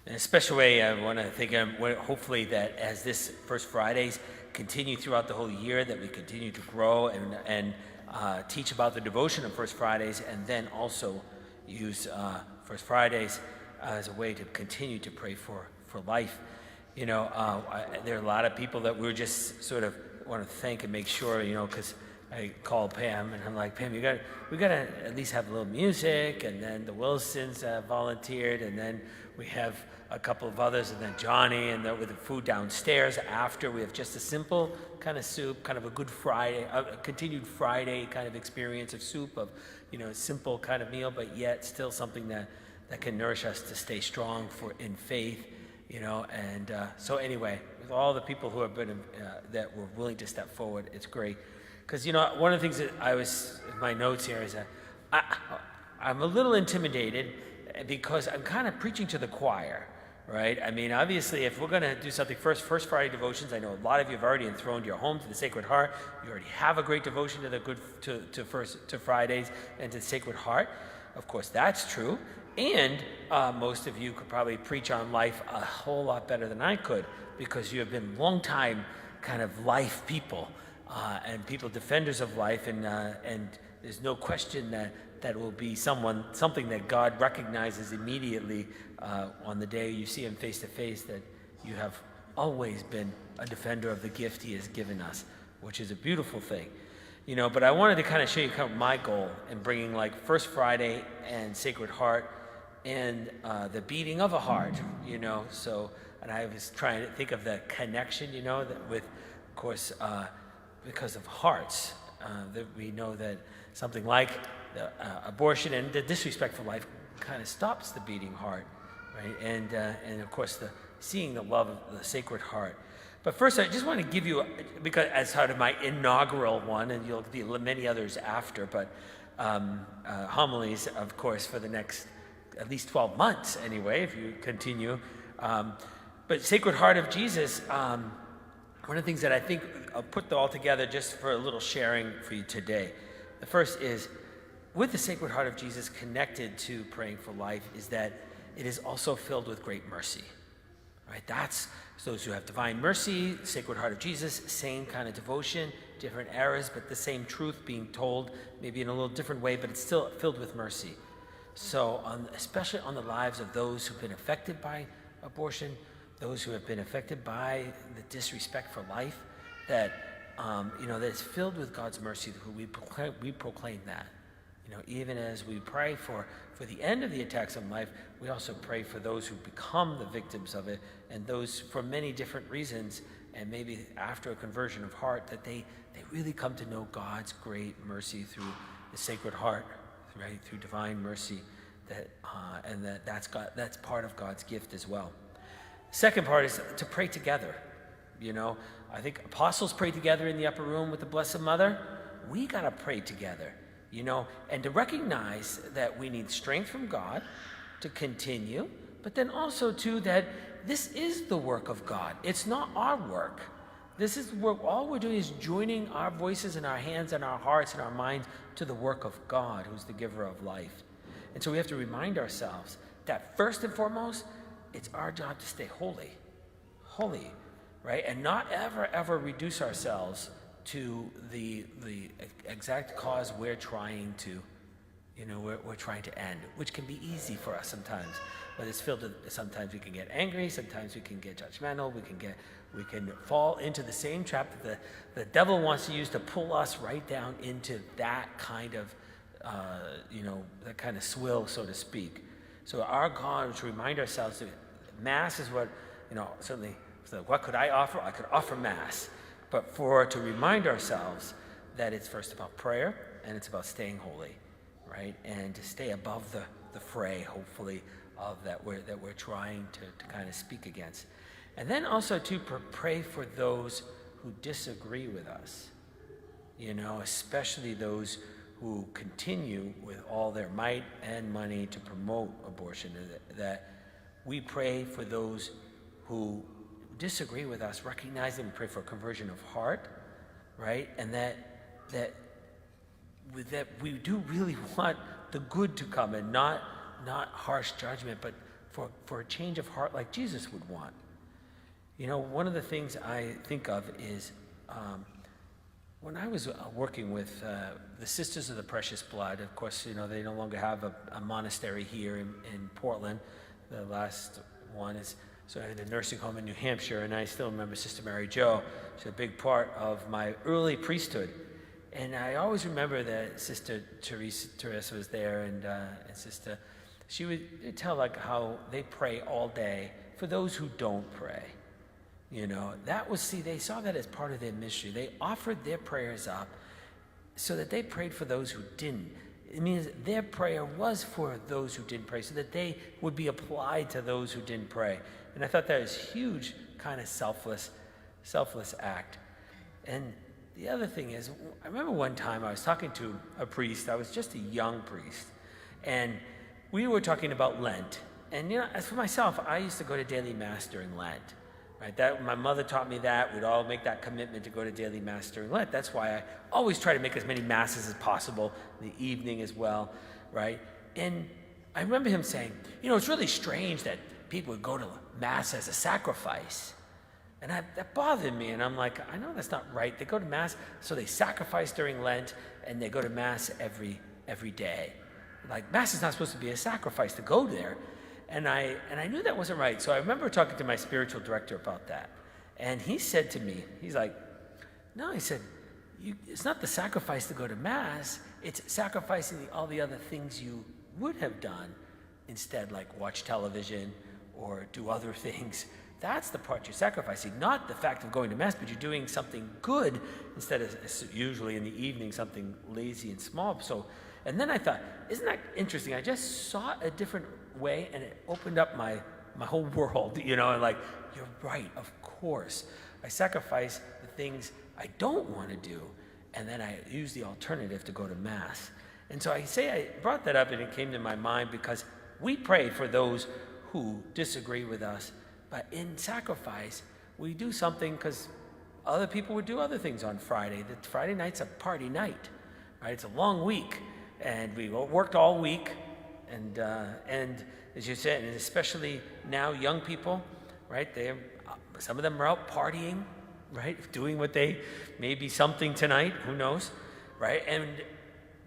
In a special way, I want to thank hopefully that as this First Fridays continue throughout the whole year, that we continue to grow and teach about the devotion of First Fridays, and then also use First Fridays as a way to continue to pray for life. You know, there are a lot of people that we're just sort of want to thank and make sure, you know, because I called Pam and I'm like, Pam, we got to at least have a little music, and then the Wilsons volunteered, and then we have a couple of others, and then Johnny, and then with the food downstairs after. We have just a simple kind of soup, kind of a good Friday, a continued Friday kind of experience of soup, of, you know, a simple kind of meal, but yet still something that can nourish us to stay strong in faith, you know. And so anyway, with all the people who have been that were willing to step forward, it's great. Because, you know, one of the things that in my notes here is that I'm a little intimidated because I'm kind of preaching to the choir, right? I mean, obviously, if we're going to do something First Friday devotions, I know a lot of you have already enthroned your home to the Sacred Heart. You already have a great devotion to Fridays and to the Sacred Heart. Of course, that's true. And most of you could probably preach on life a whole lot better than I could, because you have been long-time kind of life people. And people defenders of life, and there's no question that will be something that God recognizes immediately on the day you see him face to face, that you have always been a defender of the gift he has given us, which is a beautiful thing, you know. But I wanted to kind of show you kind of my goal in bringing like First Friday and Sacred Heart and the beating of a heart, you know. So, and I was trying to think of the connection, you know, that with, of course, because of hearts, that we know that something like the, abortion and the disrespect for life kind of stops the beating heart, right? And of course, seeing the love of the Sacred Heart. But first, I just want to give you, because as part of my inaugural one, and you'll be many others after, but homilies, of course, for the next at least 12 months anyway, if you continue. But Sacred Heart of Jesus. One of the things that I think I'll put all together just for a little sharing for you today. The first is, with the Sacred Heart of Jesus connected to praying for life, is that it is also filled with great mercy, right? That's those who have divine mercy, Sacred Heart of Jesus, same kind of devotion, different eras, but the same truth being told, maybe in a little different way, but it's still filled with mercy. So especially on the lives of those who've been affected by abortion, those who have been affected by the disrespect for life, that you know, that is filled with God's mercy. We proclaim that, you know, even as we pray for the end of the attacks on life, we also pray for those who become the victims of it, and those for many different reasons, and maybe after a conversion of heart, that they really come to know God's great mercy through the Sacred Heart, right, through divine mercy, and that's part of God's gift as well. Second part is to pray together. You know, I think apostles prayed together in the upper room with the Blessed Mother. We got to pray together, you know, and to recognize that we need strength from God to continue, but then also, too, that this is the work of God. It's not our work. This is work. All we're doing is joining our voices and our hands and our hearts and our minds to the work of God, who's the giver of life. And so we have to remind ourselves that first and foremost, it's our job to stay holy, right? And not ever reduce ourselves to the exact cause we're trying to, you know, we're trying to end, which can be easy for us sometimes. But it's filled with, sometimes we can get angry, sometimes we can get judgmental, we can fall into the same trap that the devil wants to use to pull us right down into that kind of, you know, that kind of swill, so to speak. So our God is to remind ourselves that Mass is what, you know, certainly, so what could I offer? I could offer Mass. But to remind ourselves that it's first about prayer, and it's about staying holy, right? And to stay above the fray, hopefully, of that we're trying to kind of speak against. And then also to pray for those who disagree with us, you know, especially those who continue with all their might and money to promote abortion, that we pray for those who disagree with us, recognize them, pray for a conversion of heart, right? And that we do really want the good to come, and not harsh judgment, but for a change of heart like Jesus would want. You know, one of the things I think of is when I was working with the Sisters of the Precious Blood. Of course, you know, they no longer have a monastery here in Portland. The last one is sort of in a nursing home in New Hampshire, and I still remember Sister Mary Jo. She's a big part of my early priesthood. And I always remember that Sister Teresa was there, and Sister, she would tell like how they pray all day for those who don't pray. You know, they saw that as part of their ministry. They offered their prayers up so that they prayed for those who didn't. It means their prayer was for those who didn't pray, so that they would be applied to those who didn't pray. And I thought that was huge, kind of selfless act. And the other thing is, I remember one time I was talking to a priest. I was just a young priest, and we were talking about Lent. And you know, as for myself, I used to go to daily mass during Lent. Right? That my mother taught me that. We'd all make that commitment to go to daily mass during Lent. That's why I always try to make as many masses as possible in the evening as well, right? And I remember him saying, you know, it's really strange that people would go to mass as a sacrifice. And that bothered me, and I'm like, I know that's not right. They go to mass, so they sacrifice during Lent, and they go to mass every day. Like, mass is not supposed to be a sacrifice to go there. And I knew that wasn't right. So I remember talking to my spiritual director about that. And he said to me, he's like, no, he said, it's not the sacrifice to go to mass. It's sacrificing all the other things you would have done instead, like watch television or do other things. That's the part you're sacrificing, not the fact of going to mass, but you're doing something good instead of usually in the evening, something lazy and small. So, and then I thought, isn't that interesting? I just saw a different way, and it opened up my whole world, you know, and like, you're right, of course. I sacrifice the things I don't want to do, and then I use the alternative to go to mass. And so I brought that up, and it came to my mind because we pray for those who disagree with us, but in sacrifice, we do something because other people would do other things on Friday. The Friday night's a party night, right? It's a long week, and we worked all week. And as you said, and especially now, young people, right? Some of them are out partying, right? Doing what maybe something tonight, who knows, right? And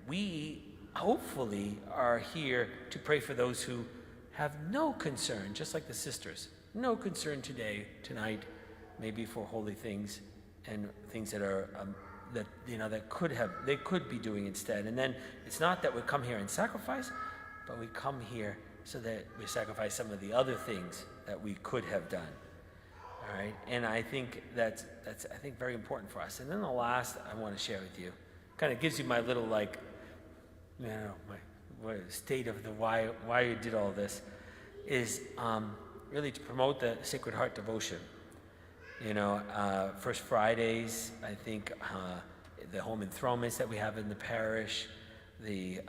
we hopefully are here to pray for those who have no concern, just like the sisters, no concern tonight, maybe for holy things and things that are they could be doing instead. And then it's not that we come here and sacrifice, but we come here so that we sacrifice some of the other things that we could have done. All right, and I think that's very important for us. And then the last I want to share with you, kind of gives you my little my state of the why you did all this, is really to promote the Sacred Heart devotion. You know, First Fridays, I think the home enthronements that we have in the parish, the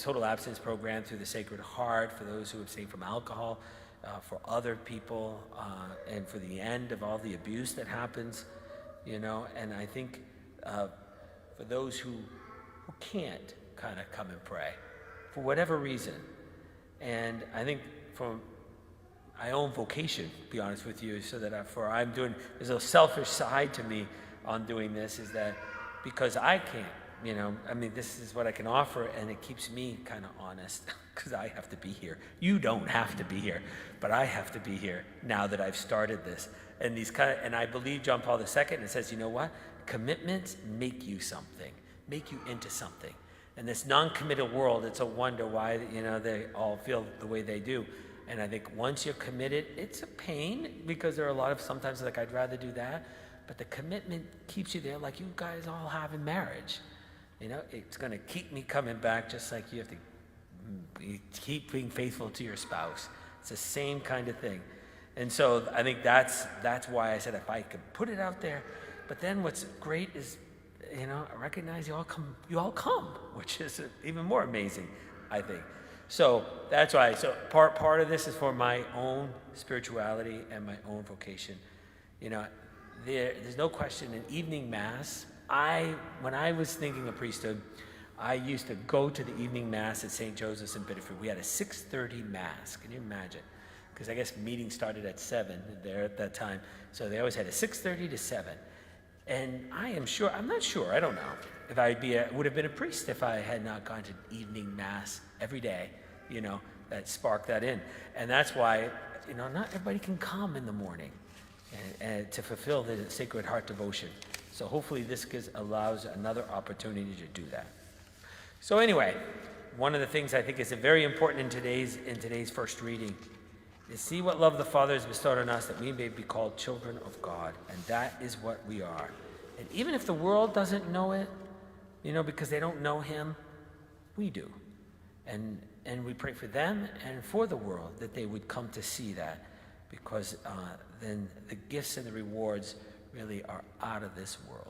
total abstinence program through the Sacred Heart for those who abstain from alcohol, for other people, and for the end of all the abuse that happens, you know. And I think for those who can't kind of come and pray for whatever reason, and I think from my own vocation, to be honest with you, so that there's a selfish side to me on doing this, is that because I can't. You know, I mean, this is what I can offer, and it keeps me kind of honest because I have to be here. You don't have to be here, but I have to be here now that I've started this. And and I believe John Paul II, it says, you know what? Commitments make you something, make you into something. And this non-committal world, it's a wonder why, you know, they all feel the way they do. And I think once you're committed, it's a pain because there are a lot of sometimes like I'd rather do that, but the commitment keeps you there, like you guys all have in marriage. You know, it's going to keep me coming back, just like you have to keep being faithful to your spouse. It's the same kind of thing. And so I think that's why I said if I could put it out there. But then what's great is, you know, I recognize you all come, which is even more amazing, I think. So that's why. So part of this is for my own spirituality and my own vocation. You know, there's no question in evening mass. When I was thinking of priesthood, I used to go to the evening mass at St. Joseph's in Biddeford. We had a 6:30 mass. Can you imagine? Because I guess meetings started at 7 there at that time. So they always had a 6:30 to 7. And I'm not sure, I don't know, if would have been a priest if I had not gone to evening mass every day, that sparked that in. And that's why, not everybody can come in the morning and to fulfill the Sacred Heart devotion. So hopefully this allows another opportunity to do that. So anyway, one of the things I think is very important in today's first reading is see what love the Father has bestowed on us that we may be called children of God. And that is what we are. And even if the world doesn't know it, because they don't know him, we do. And we pray for them and for the world that they would come to see that, because then the gifts and the rewards really are out of this world.